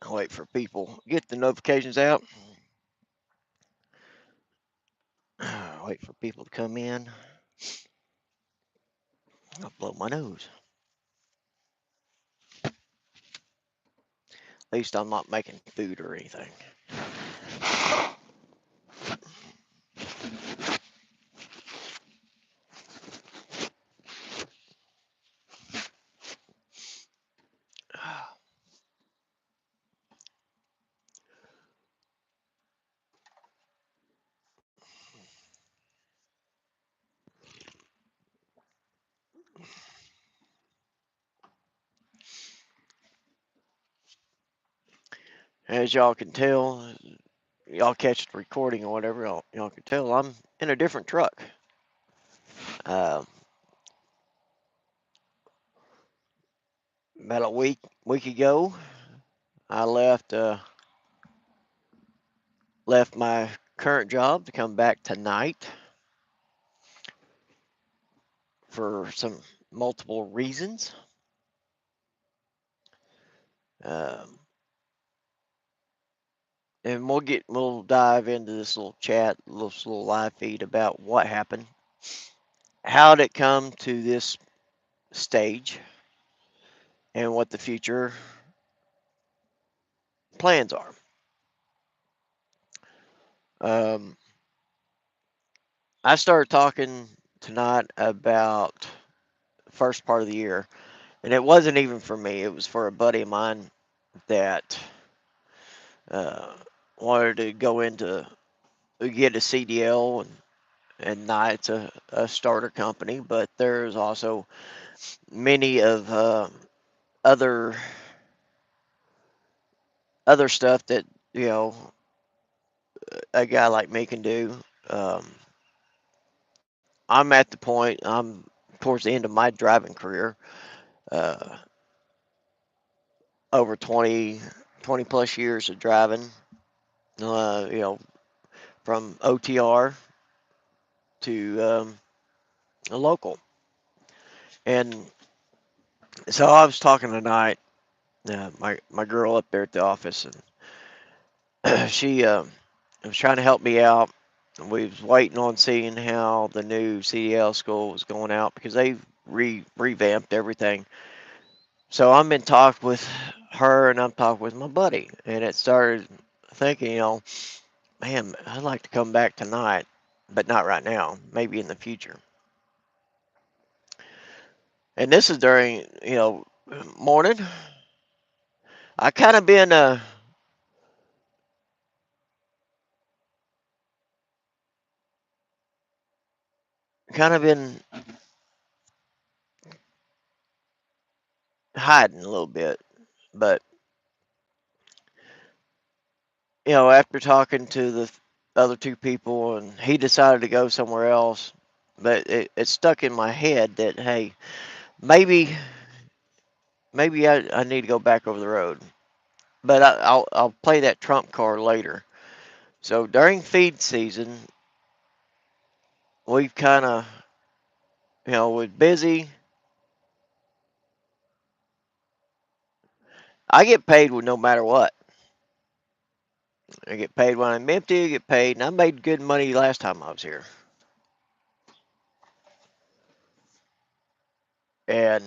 I'll wait for people. Get the notifications out. Wait for people to come in. I'll blow my nose. At least I'm not making food or anything. As y'all can tell, y'all catch the recording or whatever, y'all can tell I'm in a different truck. Uh, about a week ago, I left my current job to come back tonight for some multiple reasons. Um, and we'll dive into this little chat, this little live feed about what happened, how did it come to this stage, and what the future plans are. Um, I started talking tonight about the first part of the year, and it wasn't even for me. It was for a buddy of mine that uh, wanted to go into get a CDL, and not it's a starter company, but there's also many of other other stuff that you know a guy like me can do. Um, I'm at the point. I'm towards the end of my driving career. Uh, over 20 plus years of driving. You know, from OTR to a local. And so I was talking tonight. My girl up there at the office, and she was trying to help me out. We was waiting on seeing how the new CDL school was going out because they've revamped everything. So I'm in talk with her and I'm talking with my buddy, and it started thinking, man, I'd like to come back tonight, but not right now. Maybe in the future. And this is during, morning. I kind of been hiding a little bit, but after talking to the other two people, and he decided to go somewhere else, but it stuck in my head that hey, maybe I need to go back over the road, but I'll play that trump card later. So during feed season, we've kind of was busy. I get paid with no matter what. I get paid when I'm empty. I get paid, and I made good money last time I was here. And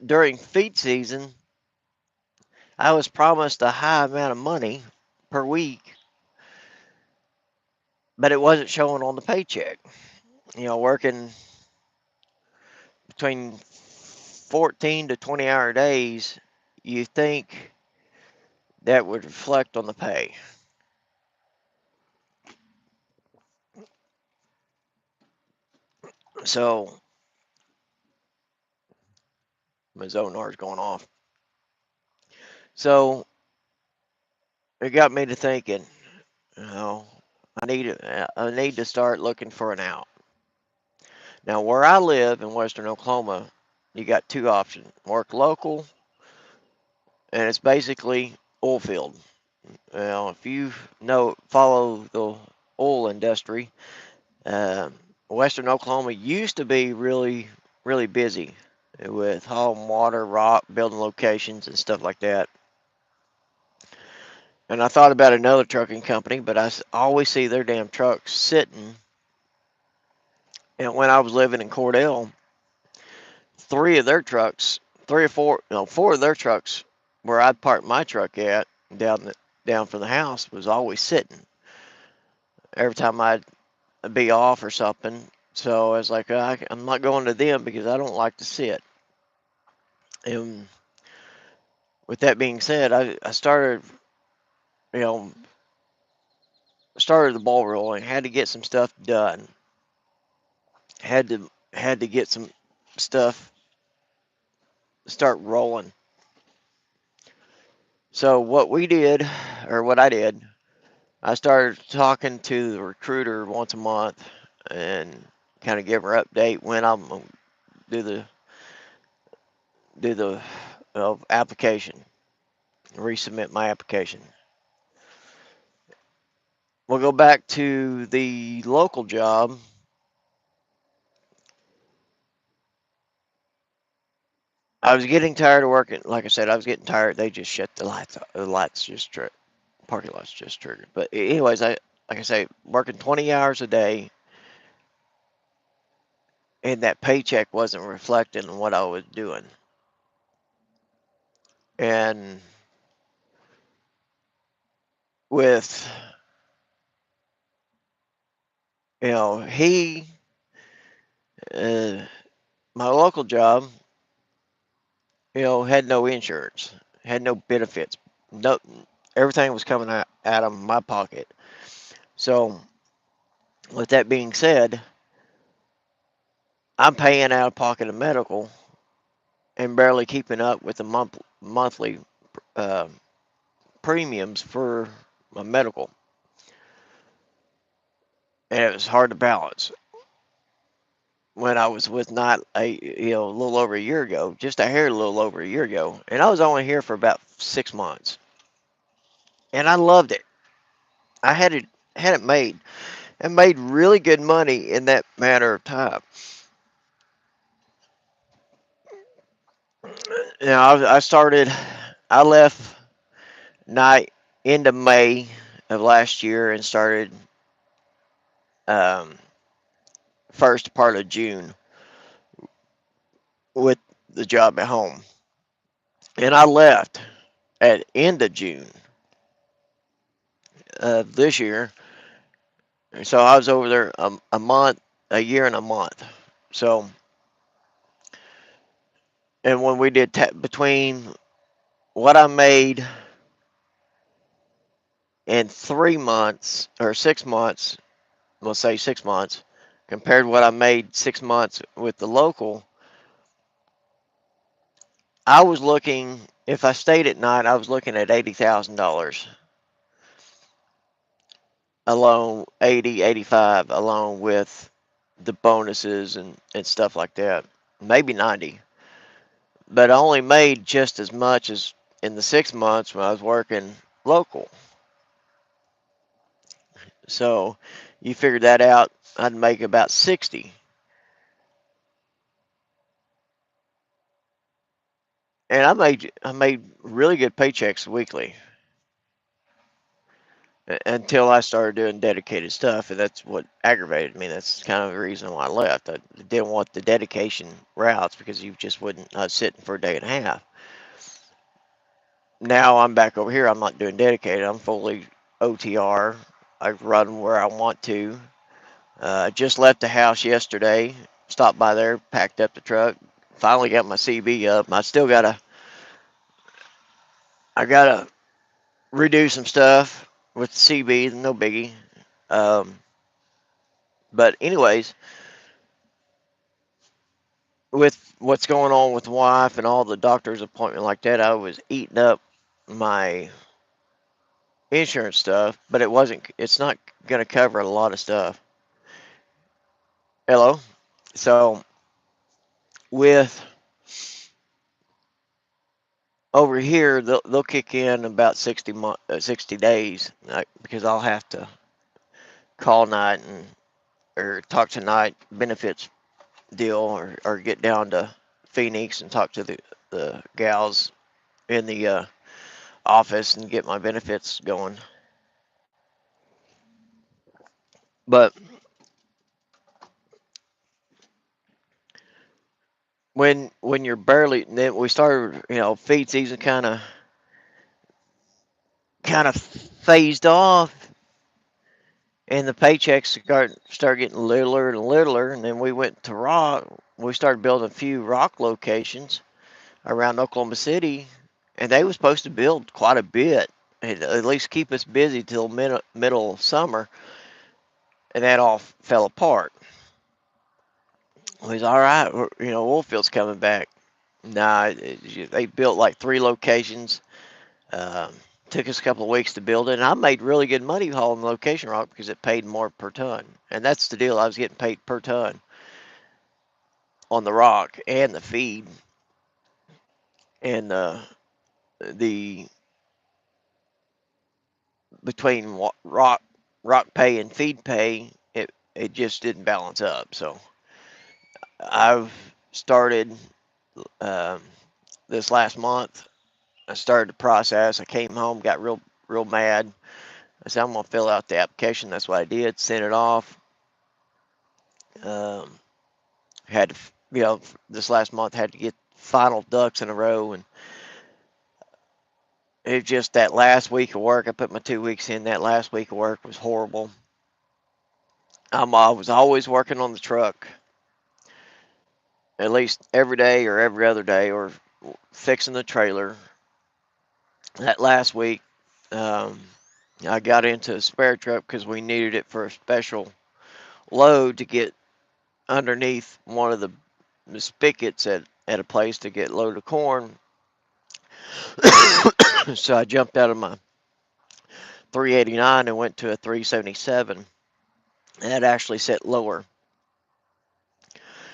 during feed season, I was promised a high amount of money per week, but it wasn't showing on the paycheck. Working between 14 to 20-hour days, you think that would reflect on the pay. So my Zonar is going off. So it got me to thinking, you know, I need to start looking for an out. Now, where I live in Western Oklahoma, you got two options: work local, and it's basically oil field. If you follow the oil industry. Uh, Western Oklahoma used to be really, really busy with hauling water, rock, building locations, and stuff like that. And I thought about another trucking company, but I always see their damn trucks sitting. And when I was living in Cordell, three of their trucks, three or four, no, four of their trucks, where I'd park my truck at down from the house, was always sitting. Every time I'd be off or something, so I was like, I'm not going to them because I don't like to sit. And with that being said, I started, you know, started the ball rolling. Had to get some stuff done. Had to get some stuff start rolling. So what we did, or what I did, I started talking to the recruiter once a month and kind of give her update when I'm gonna do the application, resubmit my application. We'll go back to the local job. I was getting tired of working. Like I said, I was getting tired. They just shut the lights off. The lights just parking lots just triggered. But anyways, like I say, working 20 hours a day, and that paycheck wasn't reflecting what I was doing. And with he uh, my local job, had no insurance, had no benefits, no, everything was coming out of my pocket. So with that being said, I'm paying out of pocket of medical and barely keeping up with the monthly uh, premiums for my medical, and it was hard to balance. When I was with not a little over a year ago, just a little over a year ago, and I was only here for about 6 months, and I loved it. I had it made and made really good money in that matter of time. I started, I left night into May of last year and started um, first part of June with the job at home, and I left at end of June this year. So I was over there a month, a year and a month. So, and when we did between what I made in 3 months or 6 months, we'll say 6 months, compared to what I made 6 months with the local, I was looking, if I stayed at night, I was looking at $80,000 alone, 80, 85, along with the bonuses and stuff like that. Maybe 90. But I only made just as much as in the 6 months when I was working local. So you figured that out, I'd make about 60. And I made really good paychecks weekly until I started doing dedicated stuff, and that's what aggravated me. That's kind of the reason why I left. I didn't want the dedication routes because you just wouldn't. I was sitting for a day and a half. Now I'm back over here. I'm not doing dedicated. I'm fully OTR. I run where I want to. Just left the house yesterday. Stopped by there, packed up the truck. Finally got my CB up. I gotta redo some stuff with the CB. No biggie. Um, but anyways, with what's going on with the wife and all the doctor's appointment like that, I was eating up my insurance stuff, but it's not going to cover a lot of stuff. Hello. So with over here, they'll kick in about 60 days, because I'll have to call night or talk to night benefits deal, or get down to Phoenix and talk to the gals in the office and get my benefits going. But when you're barely, then we started, feed season kind of phased off, and the paychecks start getting littler and littler, and then we went to rock. We started building a few rock locations around Oklahoma City, and they were supposed to build quite a bit, and at least keep us busy till middle of summer, and that all fell apart. It was all right, Oilfield's coming back. Nah, they built like 3 locations. Um, Took us a couple of weeks to build it, and I made really good money hauling location rock because it paid more per ton. And that's the deal. I was getting paid per ton on the rock and the feed, and the between rock pay and feed pay, it just didn't balance up. So I've started um, this last month. I started the process. I came home, got real mad. I said I'm gonna fill out the application. That's what I did. Sent it off. Um, had to, this last month had to get final ducks in a row, and it just that last week of work. I put my 2 weeks in. That last week of work was horrible. I was always working on the truck, at least every day or every other day, or fixing the trailer. That last week, um, I got into a spare truck because we needed it for a special load to get underneath one of the spigots at a place to get a load of corn. So I jumped out of my 389 and went to a 377. And that actually set lower.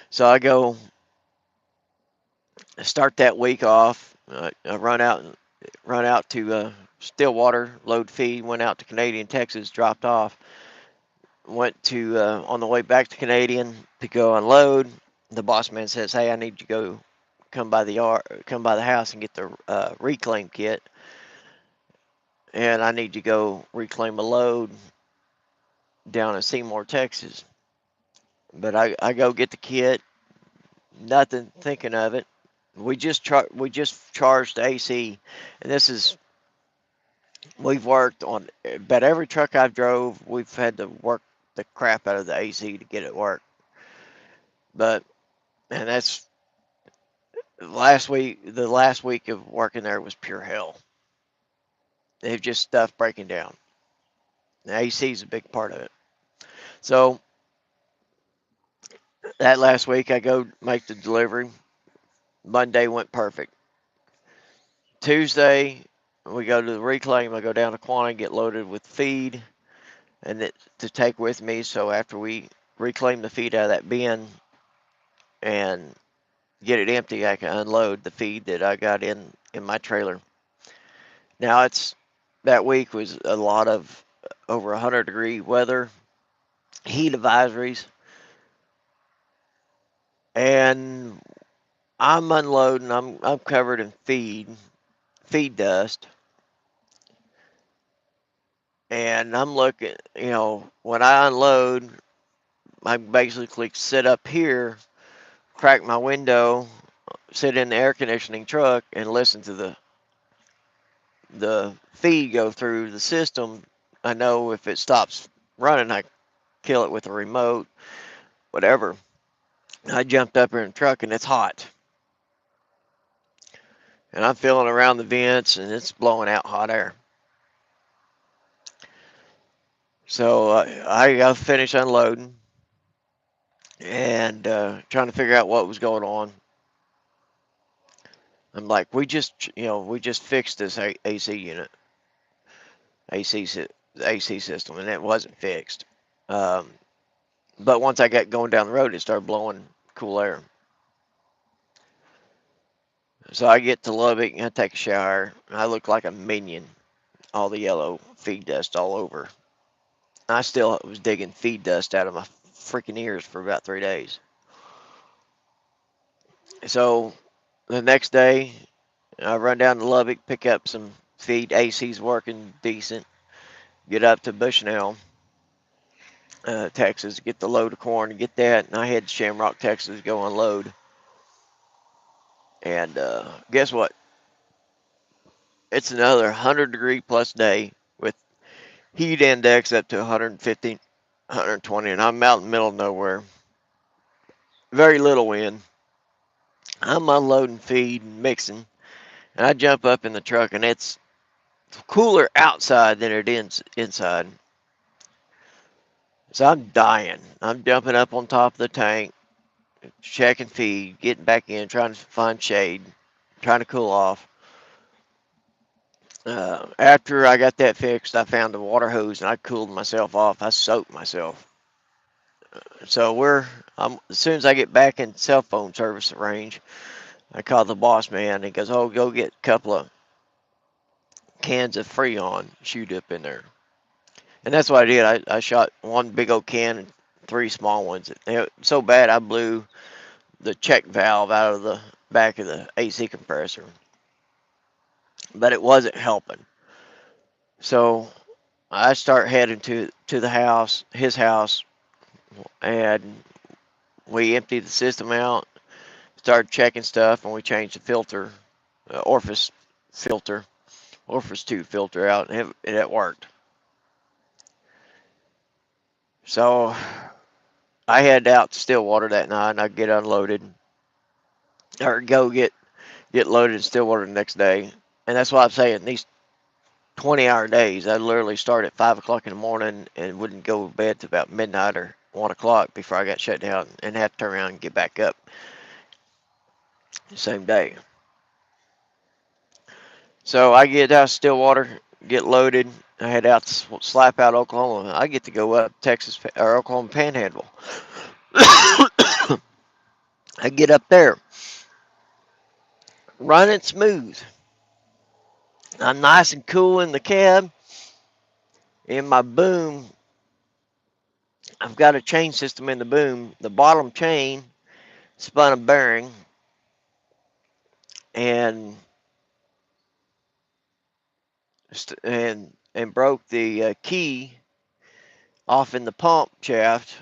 So I go start that week off. I run out to Stillwater, load feed. Went out to Canadian, Texas, dropped off. Went to on the way back to Canadian to go unload. The boss man says, "Hey, I need you to go come by the house and get the reclaim kit, and I need you to go reclaim a load down in Seymour, Texas." But I go get the kit, nothing thinking of it. We just charged AC, and this is we've worked on about every truck I've drove. We've had to work the crap out of the AC to get it work. But and that's last week. The last week of working there was pure hell. They've just stuff breaking down. The AC is a big part of it. So that last week, I go make the delivery. Monday went perfect. Tuesday, we go to the reclaim. I go down to Quanah, get loaded with feed, and to take with me. So after we reclaim the feed out of that bin and get it empty, I can unload the feed that I got in my trailer. Now that week was a lot of over 100-degree weather, heat advisories, and I'm unloading. I'm covered in feed dust, and I'm looking. When I unload, I basically sit up here, crack my window, sit in the air conditioning truck, and listen to the feed go through the system. I know if it stops running, I kill it with a remote, whatever. I jumped up in the truck, and it's hot. And I'm feeling around the vents, and it's blowing out hot air. So I finished unloading and trying to figure out what was going on. I'm like, we just fixed this AC unit, AC system, and it wasn't fixed. Um, but once I got going down the road, it started blowing cool air. So I get to Lubbock and I take a shower. And I look like a minion, all the yellow feed dust all over. I still was digging feed dust out of my freaking ears for about 3 days. So the next day, I run down to Lubbock, pick up some feed. AC's working decent. Get up to Bushnell, Texas, get the load of corn, get that, and I head to Shamrock, Texas, go unload. And guess what? It's another 100-degree plus day with heat index up to 150, 120, and I'm out in the middle of nowhere. Very little wind. I'm unloading feed and mixing, and I jump up in the truck, and it's cooler outside than it is inside. So I'm dying. I'm jumping up on top of the tank, checking feed, getting back in, trying to find shade, trying to cool off. After I got that fixed, I found a water hose and I cooled myself off. I soaked myself. So as soon as I get back in cell phone service range, I call the boss man. He goes, "Oh, go get a couple of cans of Freon, shoot up in there." And that's what I did. I shot one big old can and three small ones. They were so bad I blew the check valve out of the back of the AC compressor, but it wasn't helping. So I start heading to the house, his house, and we emptied the system out, started checking stuff, and we changed the filter, Orifice filter, Orifice 2 filter out, and it worked. So I headed out to Stillwater that night, and I get unloaded, or get loaded in Stillwater the next day. And that's why I'm saying these 20-hour days, I literally start at 5 o'clock in the morning and wouldn't go to bed till about midnight or 1 o'clock before I got shut down and had to turn around and get back up the same day. So I get out of Stillwater, get loaded. I head out to Slap Out, Oklahoma. I get to go up Texas or Oklahoma Panhandle. I get up there, running smooth. I'm nice and cool in the cab. In my boom, I've got a chain system in the boom. The bottom chain spun a bearing and and broke the key off in the pump shaft,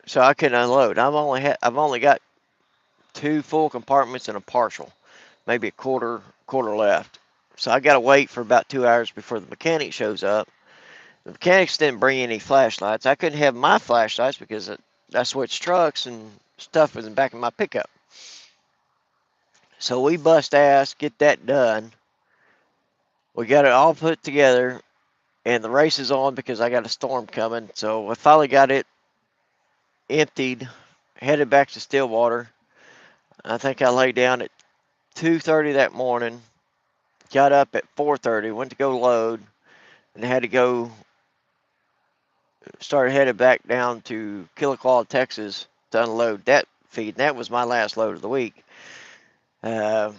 so I couldn't unload. I've only got two full compartments and a partial, maybe a quarter left. So I got to wait for about 2 hours before the mechanic shows up. The mechanics didn't bring any flashlights. I couldn't have my flashlights because I switched trucks and stuff was in the back of my pickup. So we bust ass, get that done. We got it all put together, and the race is on because I got a storm coming. So I finally got it emptied, headed back to Stillwater. I think I lay down at 2:30 that morning, got up at 4:30, went to go load, and had to go, started headed back down to Killiqua, Texas to unload that feed. And that was my last load of the week. Uh,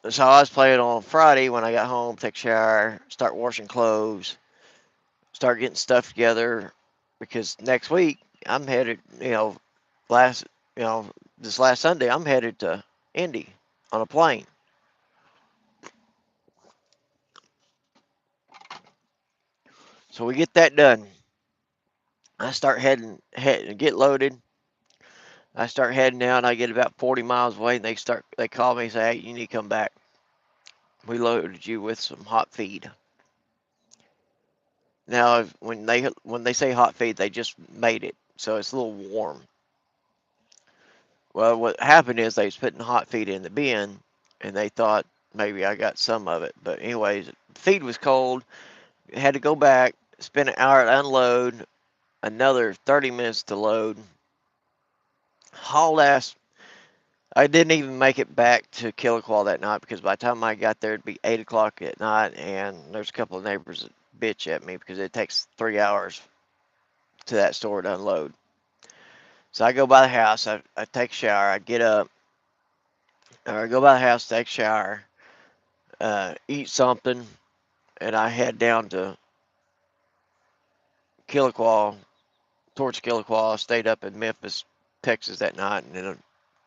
so I was playing on Friday when I got home, take a shower, start washing clothes, start getting stuff together because next week I'm headed, last, this last Sunday I'm headed to Indy on a plane. So we get that done. I start get loaded. I start heading down. I get about 40 miles away, and they call me and say, "Hey, you need to come back. We loaded you with some hot feed." Now, when they say hot feed, they just made it, so it's a little warm. Well, what happened is they was putting hot feed in the bin, and they thought maybe I got some of it. But anyways, the feed was cold. Had to go back, spend an hour to unload, another 30 minutes to load. Hauled ass. I didn't even make it back to Killiqua that night because by the time I got there, it'd be 8 o'clock at night, and there's a couple of neighbors that bitch at me because it takes 3 hours to that store to unload. So I go by the house, I take a shower, I get up, or I go by the house, take a shower, eat something, and I head down to Killiqua, towards Killiqua. Stayed up in Memphis, Texas that night, and then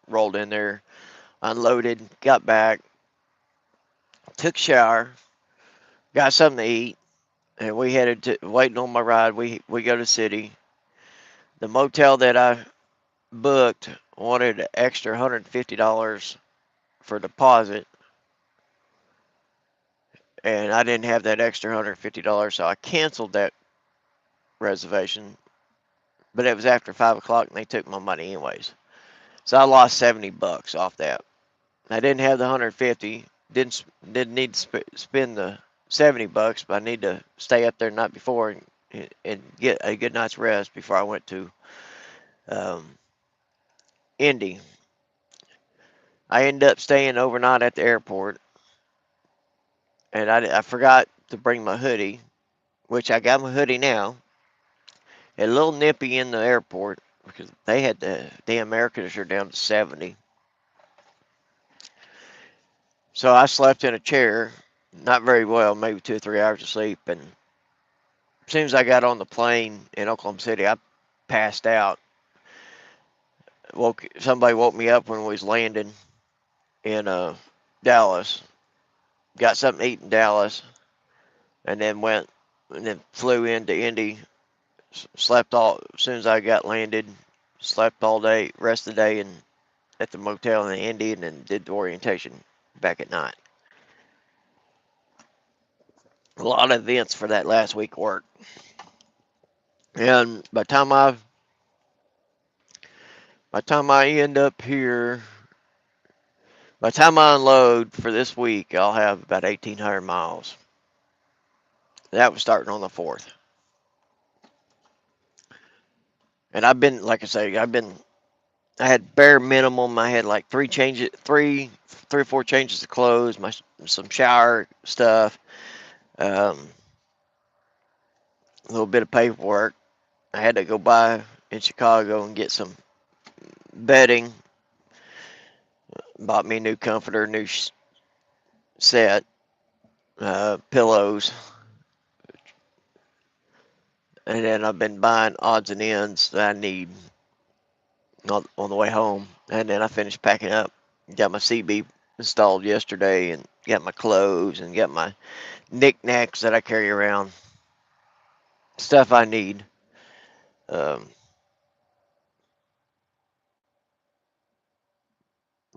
rolled in there, unloaded, got back, took a shower, got something to eat, and we headed to waiting on my ride. We go to the city. The motel that I booked wanted an extra $150 for deposit, and I didn't have that extra $150, so I canceled that reservation. But it was after 5 o'clock, and they took my money anyways. So I lost $70 off that. I didn't have the 150. Didn't need to spend the $70, but I need to stay up there the night before and get a good night's rest before I went to Indy. I ended up staying overnight at the airport, and I forgot to bring my hoodie, which I got my hoodie now. A little nippy in the airport because they had the damn air conditioner down to 70. So I slept in a chair, not very well, maybe 2 or 3 hours of sleep. And as soon as I got on the plane in Oklahoma City, I passed out. Somebody woke me up when we was landing in Dallas. Got something to eat in Dallas, and then flew into Indy. Slept all as soon as I got landed. Slept all day, rest of the day, and at the motel in Indy, and then did the orientation back at night. A lot of events for that last week of work. And by the time I end up here, by the time I unload for this week, I'll have about 1,800 miles. That was starting on the 4th. And I've been, like I say, I had bare minimum. I had like three or four changes of clothes, some shower stuff, a little bit of paperwork. I had to go by in Chicago and get some bedding. Bought me a new comforter, new set, pillows, and then I've been buying odds and ends that I need on the way home. And then I finished packing up. Got my CB installed yesterday, and got my clothes and got my knickknacks that I carry around. Stuff I need.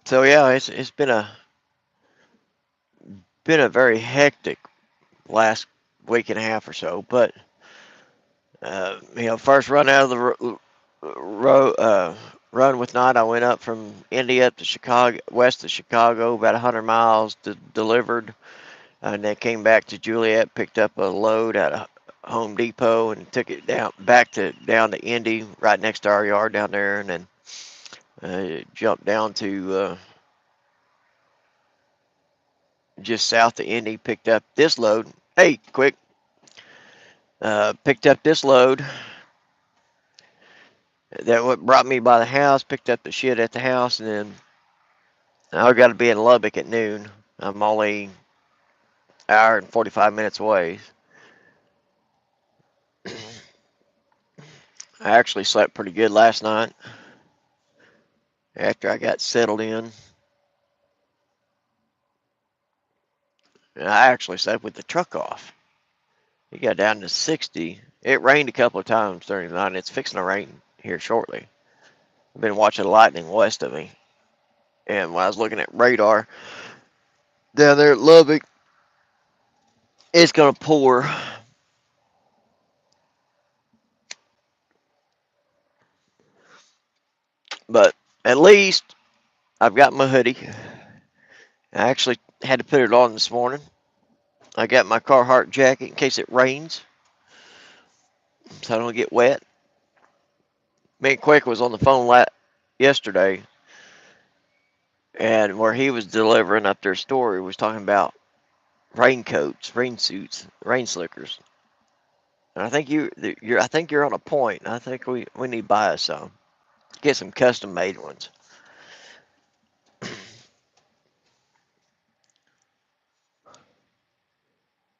So yeah, it's been a very hectic last week and a half or so. But first run out of the run with Knott, I went up from Indy up to Chicago, west of Chicago, about 100 miles, delivered, and then came back to Juliet, picked up a load at a Home Depot, and took it down to Indy, right next to our yard down there, and then jumped down to just south of Indy, picked up this load. Hey, quick! Picked up this load that what brought me by the house, picked up the shit at the house, and then I got to be in Lubbock at noon. I'm only an hour and 45 minutes away. I actually slept pretty good last night after I got settled in. And I actually slept with the truck off. It got down to 60. It rained a couple of times during the night, and it's fixing to rain here shortly. I've been watching lightning west of me. And when I was looking at radar down there at Lubbock, it's going to pour. But at least I've got my hoodie. I actually had to put it on this morning. I got my Carhartt jacket in case it rains, so I don't get wet. Me and Quick was on the phone yesterday, and where he was delivering up their store, he was talking about raincoats, rain suits, rain slickers. And I think you're on a point. I think we need to buy us some. Get some custom made ones.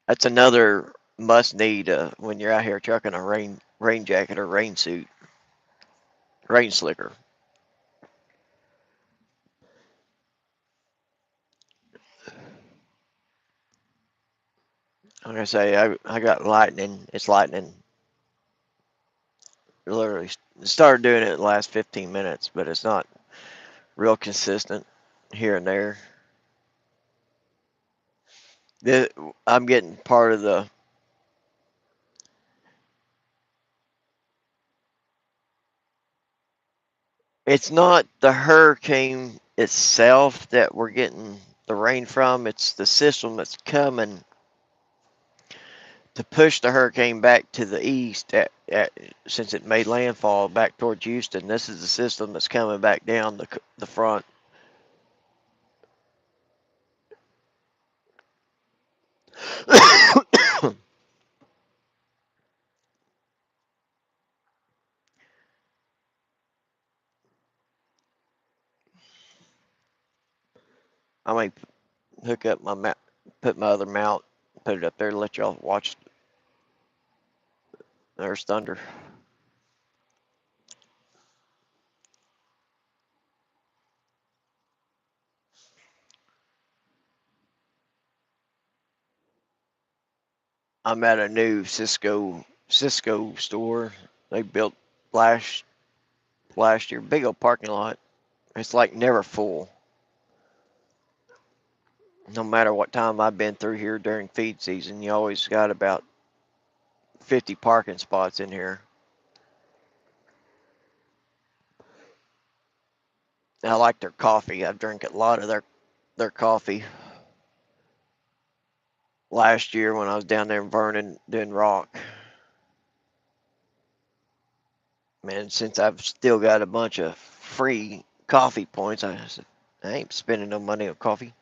That's another must need when you're out here trucking a rain jacket or rain suit, rain slicker. Like I say, I got lightning. It's lightning. Literally started doing it in the last 15 minutes, but it's not real consistent here and there. I'm getting part of the. It's not the hurricane itself that we're getting the rain from. It's the system that's coming to push the hurricane back to the east since it made landfall back towards Houston. This is the system that's coming back down the front. I may hook up my mount, put my other mount, put it up there to let y'all watch. There's thunder. I'm at a new Cisco store they built last year. Big old parking lot. It's like never full. No matter what time I've been through here during feed season, you always got about 50 parking spots in here. I like their coffee. I've drank a lot of their coffee last year when I was down there in Vernon doing rock. Man, since I've still got a bunch of free coffee points, I ain't spending no money on coffee.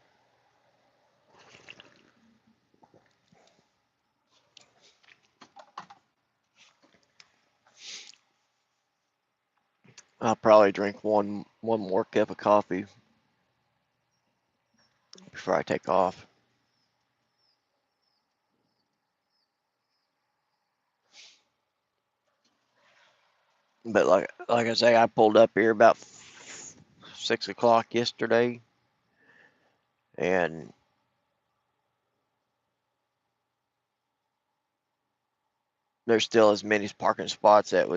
I'll probably drink one more cup of coffee before I take off. But like I say, I pulled up here about 6 o'clock yesterday, and there's still as many parking spots that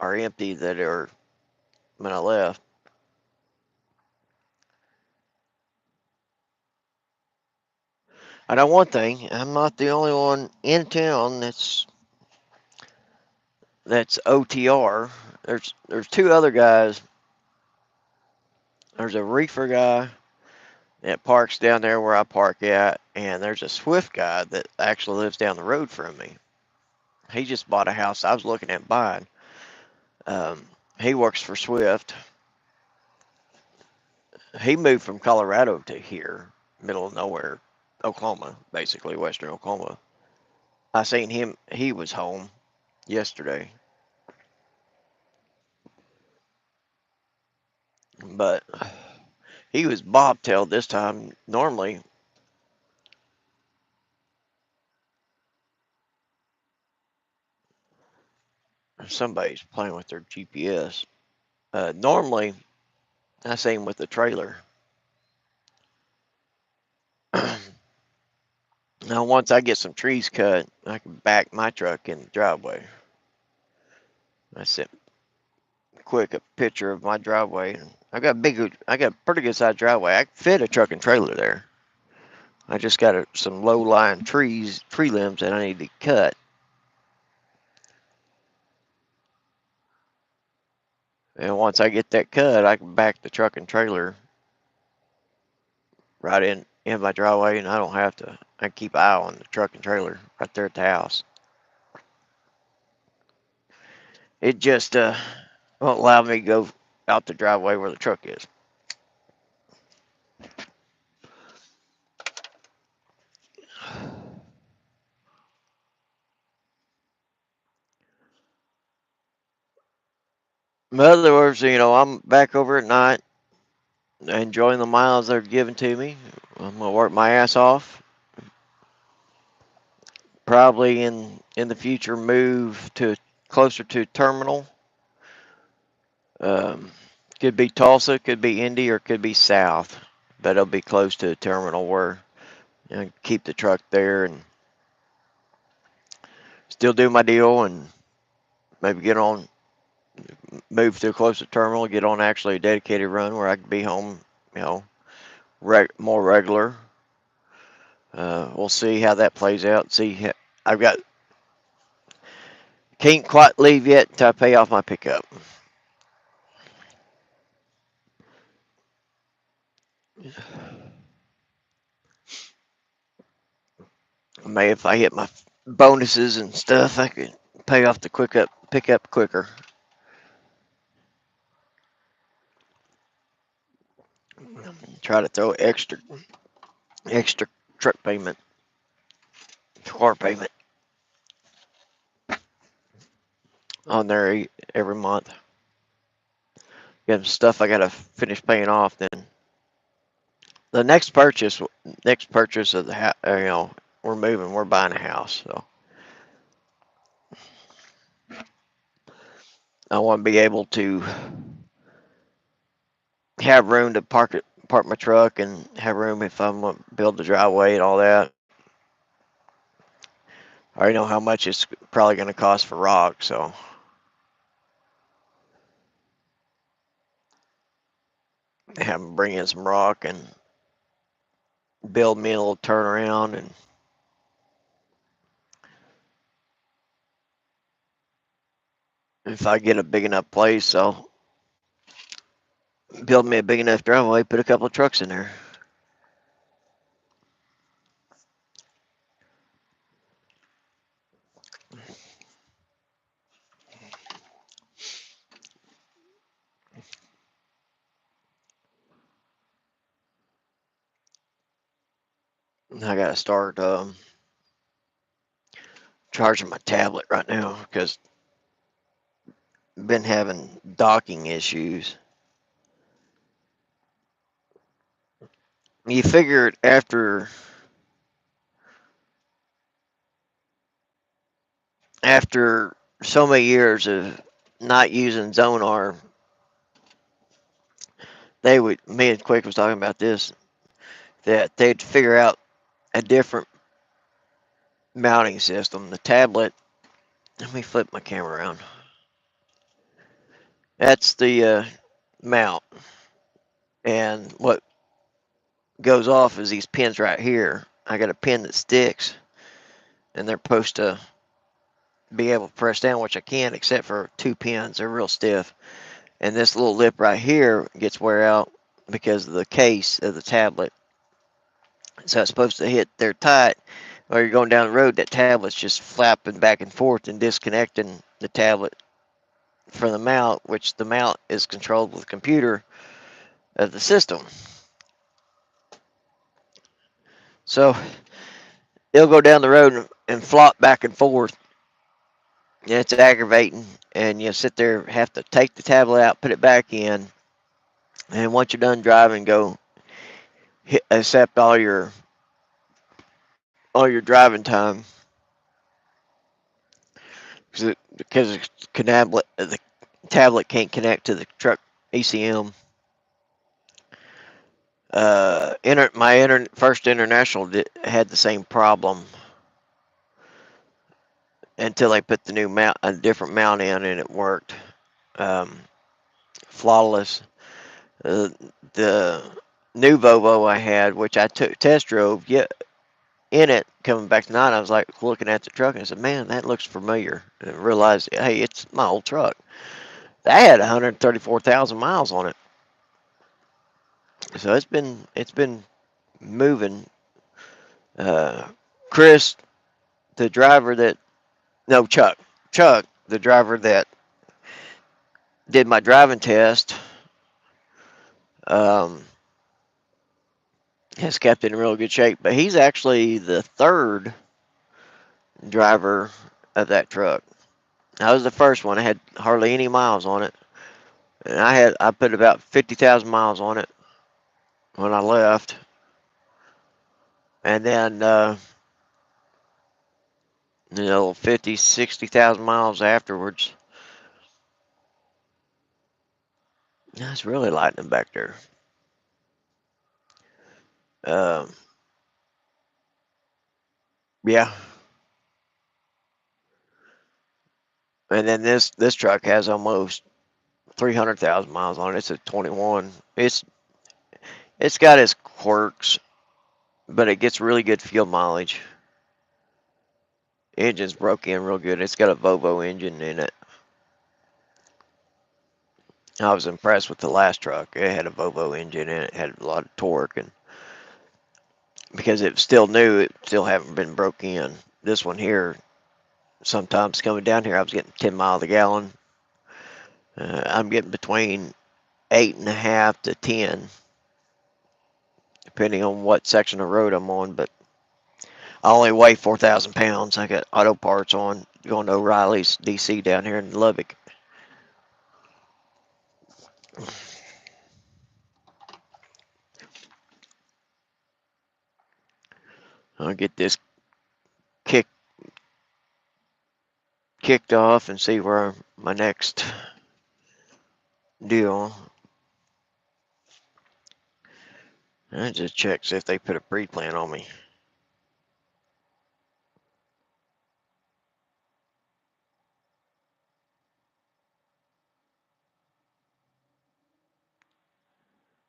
are empty that are when I left. I know one thing: I'm not the only one in town that's OTR. There's two other guys. There's a reefer guy that parks down there where I park at, and there's a Swift guy that actually lives down the road from me. He just bought a house I was looking at buying. He works for Swift. He moved from Colorado to here, middle of nowhere, Oklahoma, basically western Oklahoma. I seen him. He was home yesterday, but he was bobtailed this time. Normally, somebody's playing with their GPS. Normally, I see him with the trailer. Now, once I get some trees cut, I can back my truck in the driveway. I sent quick a picture of my driveway. I got a pretty good sized driveway. I can fit a truck and trailer there. I just got some low lying tree limbs that I need to cut. And once I get that cut, I can back the truck and trailer right in my driveway, and I don't have to. I can keep an eye on the truck and trailer right there at the house. It just won't allow me to go out the driveway where the truck is. In other words, I'm back over at night, enjoying the miles they're giving to me. I'm gonna work my ass off. Probably in the future move to closer to terminal. Could be Tulsa, could be Indy, or could be south, but it'll be close to the terminal where keep the truck there and still do my deal and maybe move to a closer terminal, get on actually a dedicated run where I can be home, more regular. We'll see how that plays out. Can't quite leave yet until I pay off my pickup. Maybe if I hit my bonuses and stuff, I could pay off the pickup quicker. Try to throw extra truck payment, car payment on there every month. Got some stuff I gotta finish paying off. Then the next purchase of the house, we're buying a house, so I want to be able to have room to park my truck and have room if I'm going to build the driveway and all that. I already know how much it's probably going to cost for rock, so have them bring in some rock and build me a little turnaround, and if I get a big enough place, I'll build me a big enough driveway, put a couple of trucks in there. I got to start charging my tablet right now because I've been having docking issues. You figured after so many years of not using Zonar, me and Quick was talking about this, that they'd figure out a different mounting system. The tablet, let me flip my camera around. That's the mount. And what goes off is these pins right here. I got a pin that sticks, and they're supposed to be able to press down, which I can't, except for 2 pins. They're real stiff. And this little lip right here gets wear out because of the case of the tablet. So it's supposed to hit there tight. While you're going down the road, that tablet's just flapping back and forth and disconnecting the tablet from the mount, which the mount is controlled with the computer of the system. So it'll go down the road and flop back and forth. And it's aggravating. And you sit there, have to take the tablet out, put it back in. And once you're done driving, go accept all your driving time. Because the tablet can't connect to the truck ECM. My first international had the same problem until they put the new mount, a different mount in, and it worked flawless. The new Volvo I had, which I test drove, in it coming back tonight, I was like looking at the truck and I said, "Man, that looks familiar." And I realized, hey, it's my old truck. That had 134,000 miles on it, so it's been moving. Chris, the driver that no Chuck, the driver that did my driving test, has kept it in real good shape. But he's actually the third driver of that truck. I was the first one. I had hardly any miles on it, and I put about 50,000 miles on it when I left, and then 50, 60,000 miles afterwards. It's really lightning back there. Um, yeah. And then this truck has almost 300,000 miles on it. It's a 21. It's got its quirks, but it gets really good fuel mileage. Engine's broke in real good. It's got a Volvo engine in it. I was impressed with the last truck. It had a Volvo engine in it. It had a lot of torque, and because it was still new, it still haven't been broke in. This one here, sometimes coming down here, I was getting 10 miles a gallon. I'm getting between 8.5 to 10, depending on what section of road I'm on. But I only weigh 4,000 pounds. I got auto parts on going to O'Reilly's DC down here in Lubbock. I'll get this kicked off and see where my next deal. I just check see if they put a pre-plan on me.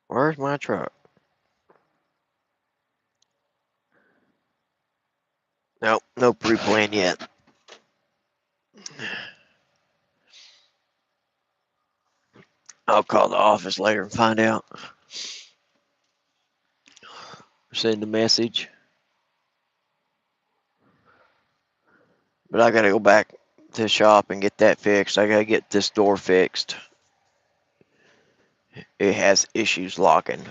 Where's my truck? Nope, no pre-plan yet. I'll call the office later and find out. Send a message. But I gotta go back to the shop and get that fixed. I gotta get this door fixed. It has issues locking.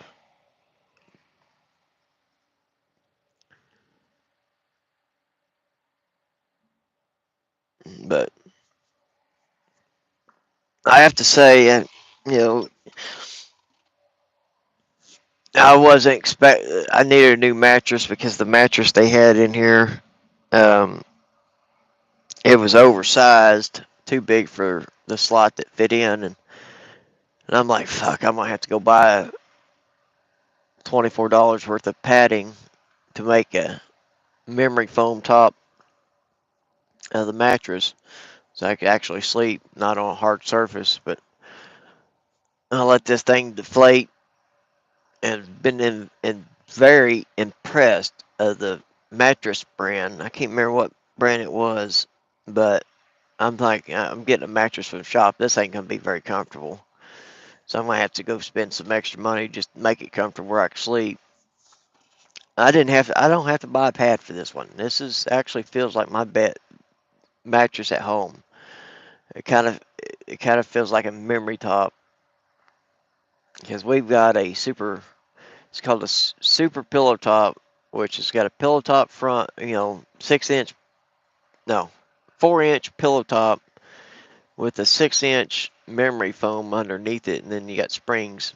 But I have to say, you know, I wasn't expect. I needed a new mattress because the mattress they had in here, um, it was oversized, too big for the slot that fit in, and I'm like, fuck, I might have to go buy $24 worth of padding to make a memory foam top of the mattress, so I could actually sleep, not on a hard surface. But I let this thing deflate, and been very impressed of the mattress brand. I can't remember what brand it was, but I'm like, I'm getting a mattress from the shop. This ain't gonna be very comfortable, so I'm gonna have to go spend some extra money just to make it comfortable where I can sleep. I don't have to buy a pad for this one. This is actually feels like my bed mattress at home. It kind of it kind of feels like a memory top because we've got a super. It's called a super pillow top, which has got a pillow top front. 6 inch, no, 4 inch pillow top with a 6 inch memory foam underneath it, and then you got springs.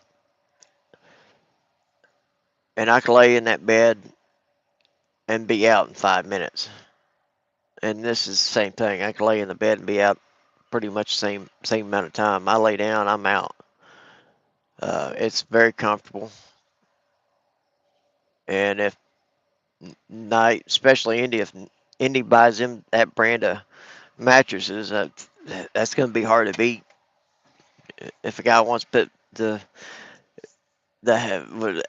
And I can lay in that bed and be out in 5 minutes. And this is the same thing. I can lay in the bed and be out pretty much same amount of time. I lay down, I'm out. It's very comfortable. And if night, especially Indy, if Indy buys them that brand of mattresses, that's going to be hard to beat. If a guy wants to put the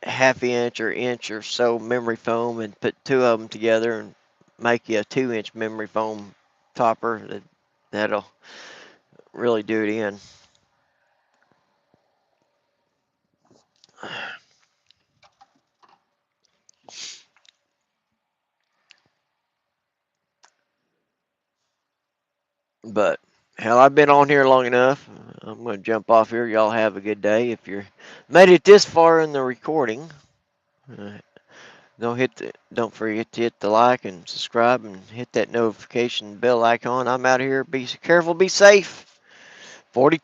half inch or inch or so memory foam and put two of them together and make you a 2 inch memory foam topper, that'll really do it in. But hell, I've been on here long enough. I'm going to jump off here. Y'all have a good day. If you're made it this far in the recording, uh, don't forget to hit the like and subscribe and hit that notification bell icon. I'm out here. Be careful. Be safe. 42